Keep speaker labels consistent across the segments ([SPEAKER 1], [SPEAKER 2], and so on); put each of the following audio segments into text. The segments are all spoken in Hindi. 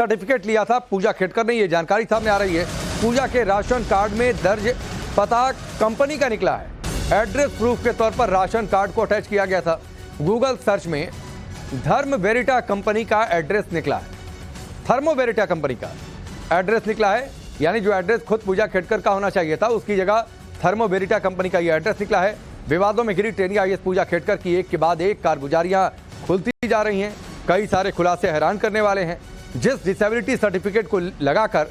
[SPEAKER 1] सर्टिफिकेट लिया था पूजा खेड़कर ने, ये जानकारी सामने आ रही है। पूजा के राशन कार्ड में दर्ज पता कंपनी का निकला है। एड्रेस प्रूफ के तौर पर राशन कार्ड को अटैच किया गया था। गूगल सर्च में धर्म वेरिटा कंपनी का एड्रेस निकला है। थर्मो वेरिटा कंपनी का एड्रेस निकला है, यानी जो एड्रेस खुद पूजा खेड़कर का होना चाहिए था उसकी जगह थर्मो वेरिटा कंपनी का यह एड्रेस निकला है। विवादों में घिरी ट्रेनी आईएएस पूजा खेड़कर की एक के बाद एक कारगुजारियां खुलती जा रही हैं। कई सारे खुलासे हैरान करने वाले हैं। जिस डिसेबिलिटी सर्टिफिकेट को लगाकर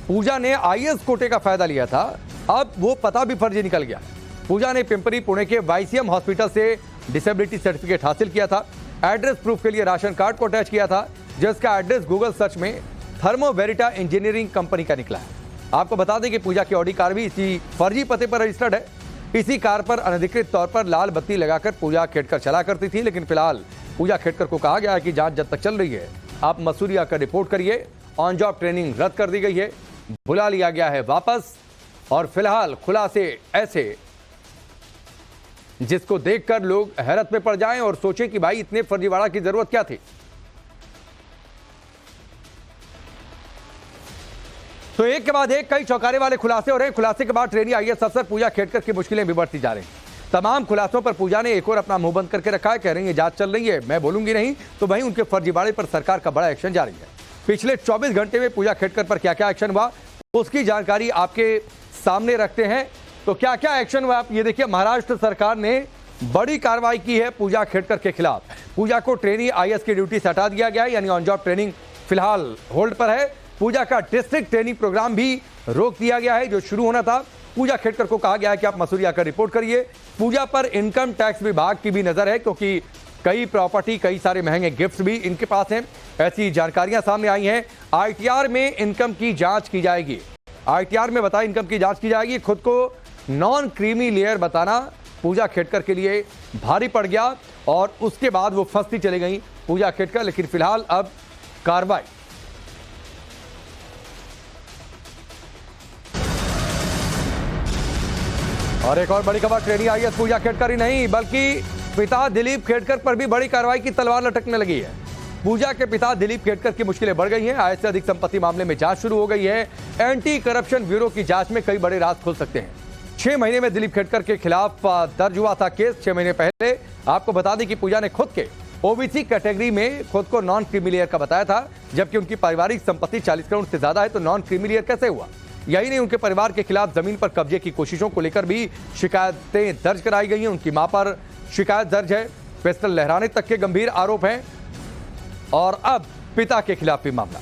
[SPEAKER 1] पूजा ने आईएएस कोटे का फायदा लिया था, अब वो पता भी फर्जी निकल गया। पूजा ने पिंपरी पुणे के वाईसीएम हॉस्पिटल से डिसेबिलिटी सर्टिफिकेट हासिल किया था। एड्रेस प्रूफ के लिए राशन कार्ड को अटैच किया था, जिसका एड्रेस गूगल सर्च में थर्मो वेरिटा इंजीनियरिंग कंपनी का निकला है। आपको बता दें कि पूजा की ऑडी कार भी इसी फर्जी पते पर रजिस्टर्ड है। इसी कार पर अनधिकृत तौर पर लाल बत्ती लगाकर पूजा खेड़कर चला करती थी, लेकिन फिलहाल पूजा खेड़कर को कहा गया है कि जांच जब तक चल रही है आप मसूरी आकर रिपोर्ट करिए। ऑन जॉब ट्रेनिंग रद्द कर दी गई है, बुला लिया गया है वापस, और फिलहाल खुलासे ऐसे जिसको देखकर लोग हैरत में पड़ जाएं और सोचें कि भाई इतने फर्जीवाड़ा की जरूरत क्या थी। तो एक के बाद एक कई चौंकाने वाले खुलासे हो रहे हैं। खुलासे के बाद ट्रेनी आईएएस अफसर पूजा खेड़कर की मुश्किलें भी बढ़ती जा रही हैं। तमाम खुलासों पर पूजा ने एक और अपना मुंह बंद करके रखा है। कह रही है जांच चल रही है, मैं बोलूंगी नहीं। तो वहीं उनके फर्जीवाड़े पर सरकार का बड़ा एक्शन जारी है। पिछले 24 घंटे में पूजा खेड़कर पर क्या क्या एक्शन हुआ उसकी जानकारी आपके सामने रखते हैं। तो क्या क्या एक्शन हुआ आप ये देखिए। महाराष्ट्र सरकार ने बड़ी कार्रवाई की है पूजा खेड़कर के खिलाफ। पूजा को ट्रेनी आईएएस की ड्यूटी से हटा दिया गया है, यानी ऑन जॉब ट्रेनिंग फिलहाल होल्ड पर है। पूजा का डिस्ट्रिक्ट ट्रेनिंग प्रोग्राम भी रोक दिया गया है जो शुरू होना था। पूजा खेड़कर को कहा गया है कि आप मसूरी आकर रिपोर्ट करिए। पूजा पर इनकम टैक्स विभाग की भी नजर है, क्योंकि कई प्रॉपर्टी, कई सारे महंगे गिफ्ट्स भी इनके पास हैं। ऐसी जानकारियां सामने आई हैं। आईटीआर में इनकम की जांच की जाएगी। आईटीआर में बताया इनकम की जांच की जाएगी। खुद को नॉन क्रीमी लेयर बताना पूजा खेड़कर के लिए भारी पड़ गया और उसके बाद वो फंसती चली गई पूजा खेड़कर। लेकिन फिलहाल अब कार्रवाई। और एक और बड़ी खबर, ट्रेनी आईएएस पूजा खेड़कर ही नहीं बल्कि पिता दिलीप खेड़कर पर भी बड़ी कार्रवाई की तलवार लटकने लगी है। पूजा के पिता दिलीप खेड़कर की मुश्किलें बढ़ गई हैं। आय से अधिक संपत्ति मामले में जांच शुरू हो गई है। एंटी करप्शन ब्यूरो की जांच में कई बड़े राज खुल सकते हैं। 6 महीने में दिलीप खेड़कर के खिलाफ दर्ज हुआ था केस 6 महीने पहले। आपको बता दें कि पूजा ने खुद के ओबीसी कैटेगरी में खुद को नॉन क्रीमी लेयर का बताया था, जबकि उनकी पारिवारिक संपत्ति 40 करोड़ से ज्यादा है। तो नॉन क्रीमी लेयर कैसे हुआ? यही नहीं, उनके परिवार के खिलाफ जमीन पर कब्जे की कोशिशों को लेकर भी शिकायतें दर्ज कराई गई हैं। उनकी मां पर शिकायत दर्ज है। पिस्टल लहराने तक के गंभीर आरोप हैं और अब पिता के खिलाफ भी मामला।